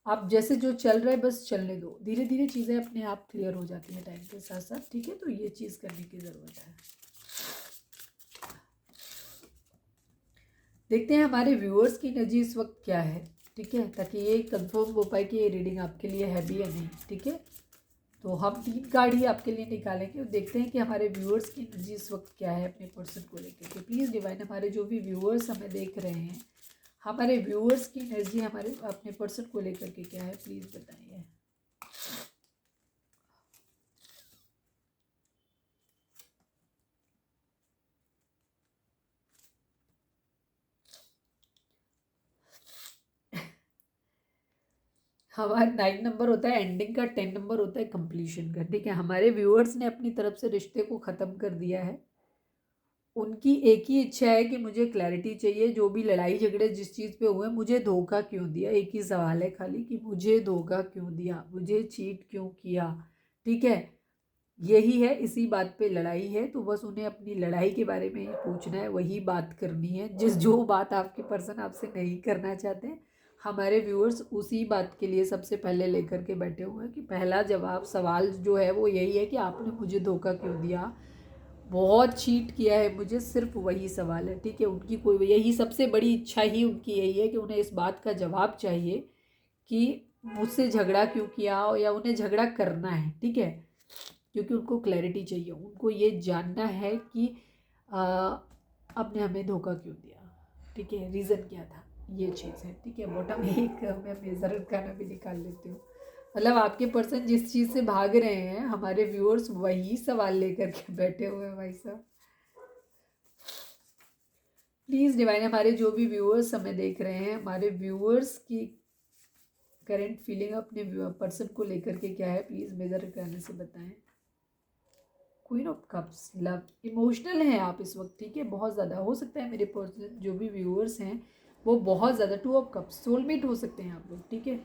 आप जैसे जो चल रहा है बस चलने दो, धीरे धीरे चीज़ें अपने आप क्लियर हो जाती हैं टाइम के साथ साथ, ठीक है, तो ये चीज़ करने की ज़रूरत है। देखते हैं हमारे व्यूअर्स की एनर्जी इस वक्त क्या है, ठीक है, ताकि ये कंफर्म हो पाए कि ये रीडिंग आपके लिए है भी या नहीं, ठीक है। तो हम 3 कार्ड ही आपके लिए निकालेंगे और देखते हैं कि हमारे व्यूअर्स की एनर्जी इस वक्त क्या है अपने पर्सन को लेकर के। प्लीज़ डिवाइन, हमारे जो भी व्यूअर्स हमें देख रहे हैं, हमारे व्यूअर्स की एनर्जी हमारे अपने पर्सन को लेकर के क्या है, प्लीज़ बताइए। हमारा 9 नंबर होता है एंडिंग का, 10 नंबर होता है कंप्लीशन का, ठीक है। हमारे व्यूअर्स ने अपनी तरफ से रिश्ते को ख़त्म कर दिया है, उनकी एक ही इच्छा है कि मुझे क्लैरिटी चाहिए, जो भी लड़ाई झगड़े जिस चीज़ पे हुए, मुझे धोखा क्यों दिया, एक ही सवाल है खाली कि मुझे धोखा क्यों दिया, मुझे चीट क्यों किया। ठीक है, यही है, इसी बात पे लड़ाई है। तो बस उन्हें अपनी लड़ाई के बारे में ही पूछना है, वही बात करनी है, जो बात आपके पर्सन आपसे नहीं करना चाहते। हमारे व्यूअर्स उसी बात के लिए सबसे पहले लेकर के बैठे हुए हैं कि पहला जवाब सवाल जो है वो यही है कि आपने मुझे धोखा क्यों दिया, बहुत चीट किया है मुझे, सिर्फ वही सवाल है। ठीक है, उनकी कोई यही सबसे बड़ी इच्छा ही उनकी यही है कि उन्हें इस बात का जवाब चाहिए कि मुझसे झगड़ा क्यों किया, या उन्हें झगड़ा करना है। ठीक है, क्योंकि उनको क्लैरिटी चाहिए, उनको ये जानना है कि आपने हमें धोखा क्यों दिया। ठीक है, रीज़न क्या था, ये चीज़ है। ठीक है, बॉटम एक मैं मेजर खाना भी निकाल लेती हूँ। मतलब आपके पर्सन जिस चीज़ से भाग रहे हैं, हमारे व्यूअर्स वही सवाल लेकर के बैठे हुए हैं भाई साहब। प्लीज़ डिवाइन, हमारे जो भी व्यूअर्स हमें देख रहे हैं, हमारे व्यूअर्स की करंट फीलिंग अपने पर्सन को लेकर के क्या है, प्लीज़ मेजर करने से बताएं। Queen of cups, love, emotional हैं आप इस वक्त। ठीक है, बहुत ज़्यादा हो सकता है मेरे पर्सन जो भी व्यूअर्स हैं वो बहुत ज़्यादा, टू ऑफ कप्स, सोलमेट हो सकते हैं आप लोग। ठीक है,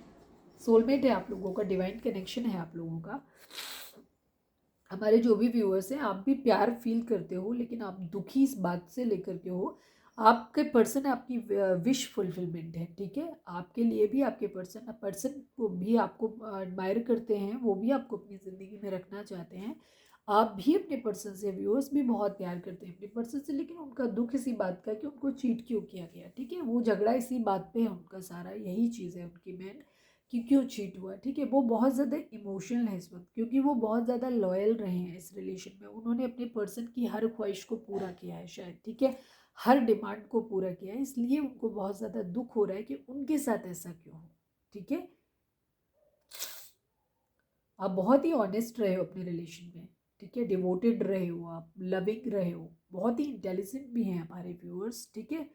सोलमेट है आप लोगों का, डिवाइन कनेक्शन है आप लोगों का। हमारे जो भी व्यूअर्स हैं, आप भी प्यार फील करते हो, लेकिन आप दुखी इस बात से लेकर के हो, आपके पर्सन आपकी विश फुलफिलमेंट है। ठीक है, आपके लिए भी आपके पर्सन पर्सन को भी आपको एडमायर करते हैं, वो भी आपको अपनी ज़िंदगी में रखना चाहते हैं। आप भी अपने पर्सन से, व्यूअर्स भी बहुत प्यार करते हैं अपने पर्सन से, लेकिन उनका दुख इसी बात का कि उनको चीट क्यों किया गया। ठीक है, वो झगड़ा इसी बात पे है उनका, सारा यही चीज़ है उनकी मेन कि क्यों चीट हुआ। ठीक है, वो बहुत ज़्यादा इमोशनल है इस वक्त, क्योंकि वो बहुत ज़्यादा लॉयल रहे हैं इस रिलेशन में। उन्होंने अपने पर्सन की हर ख्वाहिश को पूरा किया है शायद। ठीक है, हर डिमांड को पूरा किया है, इसलिए उनको बहुत ज़्यादा दुख हो रहा है कि उनके साथ ऐसा क्यों हो। ठीक है, आप बहुत ही ऑनेस्ट रहे हो अपने रिलेशन में। ठीक है, डिवोटेड रहे हो, आप लविंग रहे हो, बहुत ही इंटेलिजेंट भी हैं हमारे व्यूअर्स। ठीक है,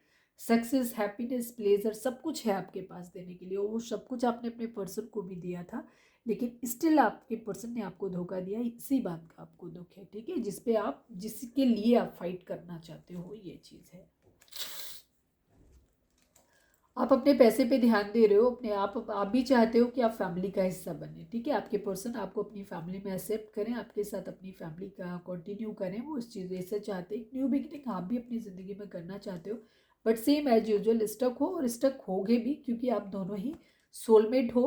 सक्सेस, हैप्पीनेस, प्लेजर सब कुछ है आपके पास देने के लिए, वो सब कुछ आपने अपने पर्सन को भी दिया था, लेकिन स्टिल आपके पर्सन ने आपको धोखा दिया, इसी बात का आपको दुख है। ठीक है, जिसपे आप, जिसके लिए आप फाइट करना चाहते हो, ये चीज़ है। आप अपने पैसे पे ध्यान दे रहे हो, अपने आप भी चाहते हो कि आप फैमिली का हिस्सा बने। ठीक है, आपके पर्सन आपको अपनी फैमिली में एक्सेप्ट करें, आपके साथ अपनी फैमिली का कंटिन्यू करें, वो इस चीज़ ऐसे चाहते हैं। न्यू बिगिनिंग आप भी अपनी ज़िंदगी में करना चाहते हो, but same as usual stuck हो, और स्टक होगे भी, क्योंकि आप दोनों ही सोलमेट हो।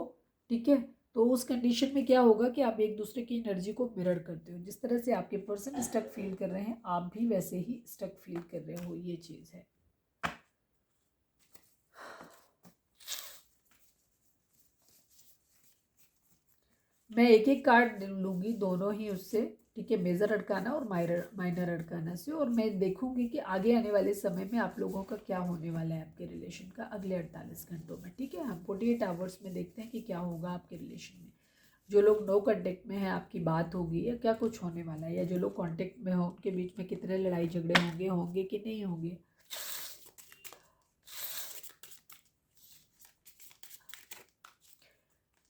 ठीक है, तो उस कंडीशन में क्या होगा कि आप एक दूसरे की एनर्जी को मिरर करते हो, जिस तरह से आपके पर्सन स्टक फील कर रहे हैं, आप भी वैसे ही स्टक फील कर रहे हो, ये चीज़ है। मैं एक एक कार्ड लूँगी दोनों ही उससे। ठीक है, मेजर अरकाना और माइनर अरकाना से, और मैं देखूंगी कि आगे आने वाले समय में आप लोगों का क्या होने वाला है आपके रिलेशन का अगले 48 घंटों में। ठीक है, हम 48 आवर्स में देखते हैं कि क्या होगा आपके रिलेशन में। जो लोग नो कॉन्टेक्ट में हैं, आपकी बात होगी या क्या कुछ होने वाला है, या जो लोग कॉन्टेक्ट में हो उनके बीच में कितने लड़ाई झगड़े होंगे कि नहीं होंगे।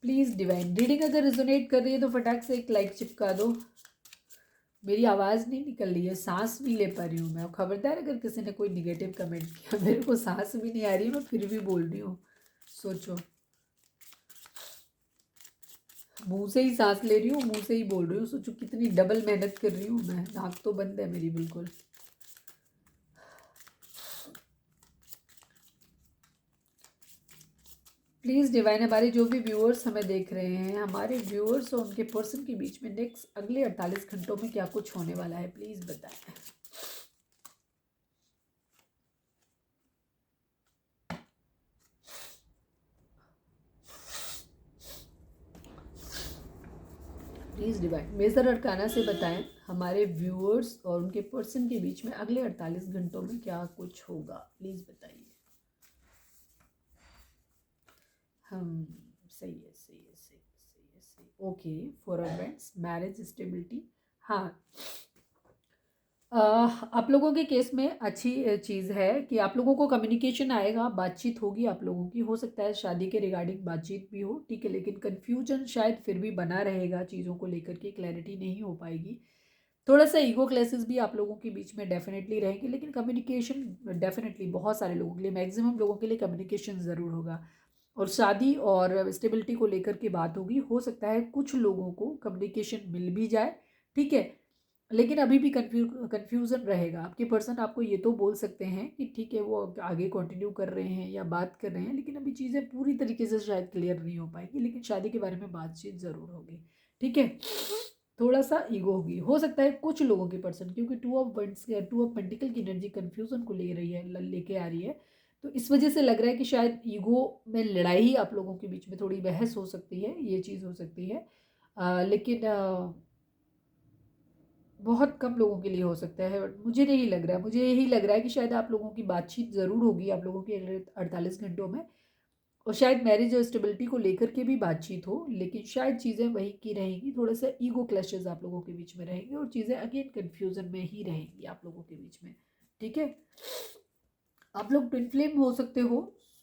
प्लीज़ डिवाइन, रीडिंग अगर रिजोनेट कर रही है तो फटाक से एक लाइक चिपका दो। मेरी आवाज़ नहीं निकल रही है, सांस नहीं ले पा रही हूँ मैं। खबरदार अगर किसी ने कोई निगेटिव कमेंट किया, मेरे को सांस भी नहीं आ रही, मैं फिर भी बोल रही हूँ। सोचो, मुंह से ही सांस ले रही हूँ, मुंह से ही बोल रही हूँ। सोचो कितनी डबल मेहनत कर रही हूँ मैं, नाक तो बंद है मेरी बिल्कुल। प्लीज़ डिवाइन, हमारे जो भी व्यूअर्स हमें देख रहे हैं, हमारे व्यूअर्स और उनके पर्सन के बीच में नेक्स्ट अगले 48 घंटों में क्या कुछ होने वाला है, प्लीज़ बताएं। प्लीज़ डिवाइन, मेजर अरकाना से बताएं हमारे व्यूअर्स और उनके पर्सन के बीच में अगले 48 घंटों में क्या कुछ होगा, प्लीज़ बताइए। हम सही है, सही है, सही है, सही है, सही। Okay, for friends, marriage stability. हाँ, आप लोगों के केस में अच्छी चीज़ है कि आप लोगों को कम्युनिकेशन आएगा, बातचीत होगी आप लोगों की, हो सकता है शादी के रिगार्डिंग बातचीत भी हो। ठीक है, लेकिन कन्फ्यूजन शायद फिर भी बना रहेगा, चीज़ों को लेकर के क्लैरिटी नहीं हो पाएगी। थोड़ा सा ईगो क्लैसेस भी आप लोगों के बीच में डेफिनेटली रहेंगे, लेकिन कम्युनिकेशन डेफिनेटली बहुत सारे लोगों के लिए, मैक्सिमम लोगों के लिए कम्युनिकेशन ज़रूर होगा। और शादी और स्टेबिलिटी को लेकर के बात होगी। हो सकता है कुछ लोगों को कम्युनिकेशन मिल भी जाए, ठीक है, लेकिन अभी भी कन्फ्यूज़न रहेगा। आपके पर्सन आपको ये तो बोल सकते हैं कि ठीक है वो आगे कंटिन्यू कर रहे हैं या बात कर रहे हैं, लेकिन अभी चीज़ें पूरी तरीके से शायद क्लियर नहीं हो पाएंगी, लेकिन शादी के बारे में बातचीत ज़रूर होगी, ठीक है। थोड़ा सा ईगो होगी, हो सकता है कुछ लोगों के पर्सन, क्योंकि टू ऑफ पेंटिकल की एनर्जी कन्फ्यूज़न को ले रही है, लेके आ रही है, तो इस वजह से लग रहा है कि शायद ईगो में लड़ाई ही आप लोगों के बीच में थोड़ी बहस हो सकती है, ये चीज़ हो सकती है। लेकिन बहुत कम लोगों के लिए हो सकता है, बट मुझे नहीं लग रहा है, मुझे यही लग रहा है कि शायद आप लोगों की बातचीत ज़रूर होगी आप लोगों के अगले 48 घंटों में। और शायद मैरिज और स्टेबिलिटी को लेकर के भी बातचीत हो, लेकिन शायद चीज़ें वही की रहेंगी, थोड़ा सा ईगो क्लैशेस आप लोगों के बीच में रहेंगे और चीज़ें अगेन कन्फ्यूज़न में ही रहेंगी आप लोगों के बीच में, ठीक है। आप लोग ट्विन फ्लेम हो सकते हो,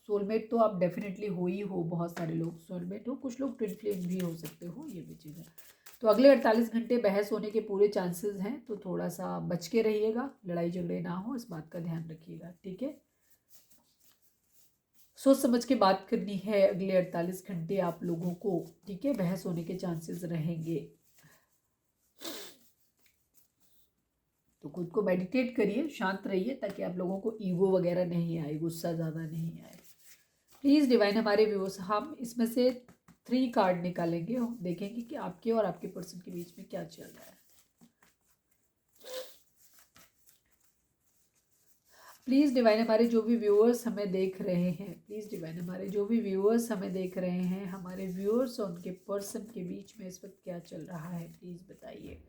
सोलमेट तो आप डेफिनेटली हो ही हो, बहुत सारे लोग सोलमेट हो, कुछ लोग ट्विन फ्लेम भी हो सकते हो, ये भी चीज़ है। तो अगले 48 घंटे बहस होने के पूरे चांसेस हैं, तो थोड़ा सा बच के रहिएगा, लड़ाई झगड़े ना हो, इस बात का ध्यान रखिएगा, ठीक है। सोच समझ के बात करनी है अगले 48 घंटे आप लोगों को, ठीक है, बहस होने के चांसेस रहेंगे। तो खुद को मेडिटेट करिए, शांत रहिए, ताकि आप लोगों को ईगो वगैरह नहीं आए, गुस्सा ज़्यादा नहीं आए। प्लीज़ डिवाइन हमारे व्यूअर्स, हम इसमें से 3 कार्ड निकालेंगे और देखेंगे कि आपके और आपके पर्सन के बीच में क्या चल रहा है। प्लीज़ डिवाइन हमारे जो भी व्यूअर्स हमें देख रहे हैं, प्लीज़ डिवाइन हमारे जो भी व्यूअर्स हमें देख रहे हैं, हमारे व्यूअर्स और उनके पर्सन के बीच में इस वक्त क्या चल रहा है, प्लीज़ बताइए।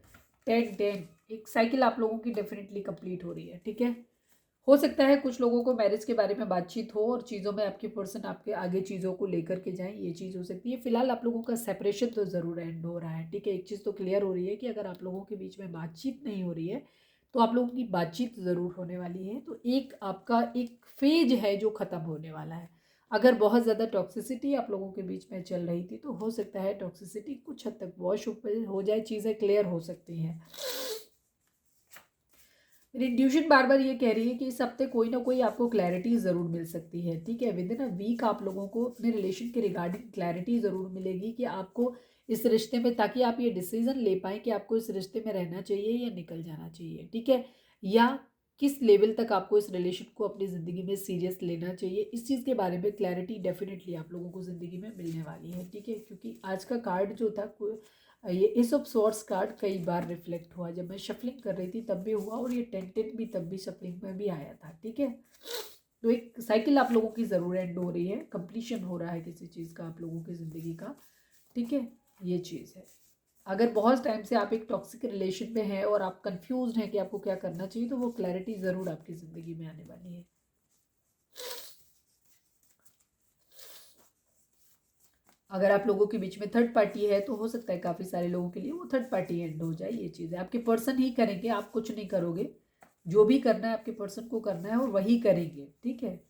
10 एक साइकिल आप लोगों की डेफिनेटली कंप्लीट हो रही है, ठीक है। हो सकता है कुछ लोगों को मैरिज के बारे में बातचीत हो और चीज़ों में आपके पर्सन आपके आगे चीज़ों को लेकर के जाएं, ये चीज़ हो सकती है। फिलहाल आप लोगों का सेपरेशन तो ज़रूर एंड हो रहा है, ठीक है। एक चीज़ तो क्लियर हो रही है कि अगर आप लोगों के बीच में बातचीत नहीं हो रही है तो आप लोगों की बातचीत ज़रूर होने वाली है। तो एक आपका एक फेज है जो ख़त्म होने वाला है। अगर बहुत ज़्यादा टॉक्सिसिटी आप लोगों के बीच में चल रही थी, तो हो सकता है टॉक्सिसिटी कुछ हद तक वॉश हो जाए, चीज़ें क्लियर हो सकती हैं। मेरी इंट्यूशन बार बार ये कह रही है कि इस हफ्ते कोई ना कोई आपको क्लैरिटी ज़रूर मिल सकती है, ठीक है। विद इन अ वीक आप लोगों को अपने रिलेशन के रिगार्डिंग क्लैरिटी ज़रूर मिलेगी कि आपको इस रिश्ते में, ताकि आप ये डिसीजन ले पाएँ कि आपको इस रिश्ते में रहना चाहिए या निकल जाना चाहिए, ठीक है, या किस लेवल तक आपको इस रिलेशन को अपनी ज़िंदगी में सीरियस लेना चाहिए। इस चीज़ के बारे में क्लैरिटी डेफिनेटली आप लोगों को ज़िंदगी में मिलने वाली है, ठीक है। क्योंकि आज का कार्ड जो था, ये एस ऑफ स्वॉर्ड्स कार्ड कई बार रिफ्लेक्ट हुआ, जब मैं शफलिंग कर रही थी तब भी हुआ, और ये 10 भी तब भी शफलिंग में भी आया था, ठीक है। तो एक साइकिल आप लोगों की ज़रूर एंड हो रही है, कंप्लीशन हो रहा है किसी चीज़ का आप लोगों की ज़िंदगी का, ठीक है, ये चीज़ है। अगर बहुत टाइम से आप एक टॉक्सिक रिलेशन में हैं और आप कंफ्यूज हैं कि आपको क्या करना चाहिए, तो वो क्लैरिटी ज़रूर आपकी ज़िंदगी में आने वाली है। अगर आप लोगों के बीच में थर्ड पार्टी है, तो हो सकता है काफ़ी सारे लोगों के लिए वो थर्ड पार्टी एंड हो जाए, ये चीज़ है। आपके पर्सन ही करेंगे, आप कुछ नहीं करोगे, जो भी करना है आपके पर्सन को करना है और वही करेंगे, ठीक है।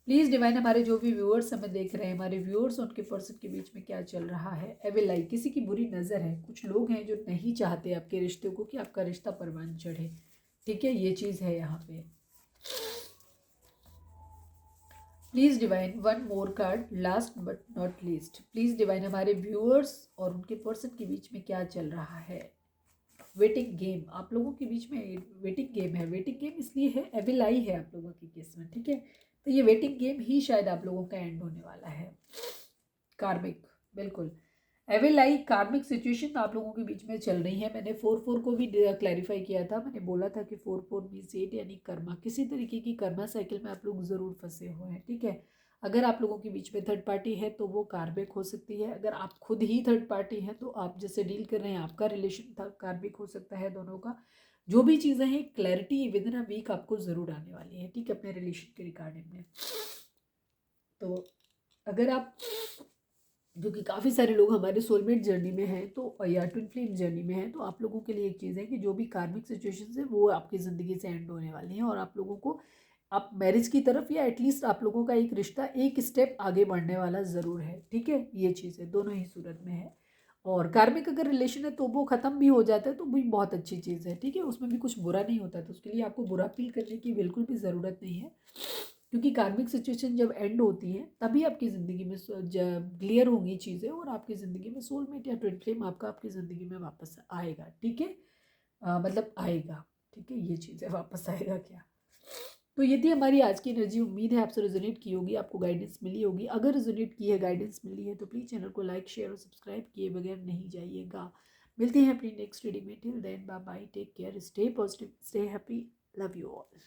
प्लीज़ डिवाइन हमारे जो भी व्यूअर्स हमें देख रहे हैं, हमारे व्यूअर्स और उनके पर्सन के बीच में क्या चल रहा है। एविल आई, किसी की बुरी नज़र है, कुछ लोग हैं जो नहीं चाहते आपके रिश्ते को कि आपका रिश्ता परवान चढ़े, ठीक है, ये चीज़ है यहाँ पे। Please divine one more card, last but not least. Please divine हमारे व्यूअर्स और उनके पर्सन के बीच में क्या चल रहा है। वेटिंग गेम आप लोगों के बीच में, वेटिंग गेम है। वेटिंग गेम इसलिए है, एविल आई है आप लोगों की केस में, ठीक है। तो ये वेटिंग गेम ही शायद आप लोगों का एंड होने वाला है। कार्मिक, बिल्कुल एविल आई कार्मिक सिचुएशन आप लोगों के बीच में चल रही है। मैंने 4-4 को भी क्लैरिफाई किया था, मैंने बोला था कि 4-4 मीन्स 8, यानी कर्मा, किसी तरीके की कर्मा साइकिल में आप लोग ज़रूर फंसे हुए हैं, ठीक है। अगर आप लोगों के बीच में थर्ड पार्टी है तो वो कार्मिक हो सकती है। अगर आप खुद ही थर्ड पार्टी हैं तो आप जैसे डील कर रहे हैं, आपका रिलेशन था कार्मिक हो सकता है दोनों का। जो भी चीज़ें हैं, clarity within a week आपको ज़रूर आने वाली है, ठीक है, अपने रिलेशन के रिगार्डिंग में। तो अगर आप, जो कि काफ़ी सारे लोग हमारे सोलमेट जर्नी में हैं, तो या ट्विन फ्लेम जर्नी में हैं, तो आप लोगों के लिए एक चीज़ है कि जो भी कार्मिक सिचुएशंस है वो आपकी ज़िंदगी से एंड होने वाली हैं, और आप लोगों को आप मैरिज की तरफ, या एटलीस्ट आप लोगों का एक रिश्ता एक स्टेप आगे बढ़ने वाला ज़रूर है, ठीक है, ये चीज़ है, दोनों ही सूरत में है। और कार्मिक अगर रिलेशन है तो वो ख़त्म भी हो जाता है तो भी बहुत अच्छी चीज़ है, ठीक है, उसमें भी कुछ बुरा नहीं होता, तो उसके लिए आपको बुरा फील करने की बिल्कुल भी ज़रूरत नहीं है, क्योंकि कार्मिक सिचुएशन जब एंड होती है तभी आपकी ज़िंदगी में जब क्लियर होंगी चीज़ें और आपकी ज़िंदगी में सोलमेट या ट्विन फ्लेम आपका आपकी ज़िंदगी में वापस आएगा, ठीक है। मतलब आएगा, ठीक है, ये चीज़ है, वापस आएगा क्या। तो ये थी हमारी आज की एनर्जी। उम्मीद है आपसे रेजोनेट की होगी, आपको गाइडेंस मिली होगी। अगर रेजोनेट की है, गाइडेंस मिली है, तो प्लीज़ चैनल को लाइक शेयर और सब्सक्राइब किए बगैर नहीं जाइएगा। मिलते हैं अपनी नेक्स्ट रीडिंग में। Till then bye bye, take care, stay positive, stay happy, love you all.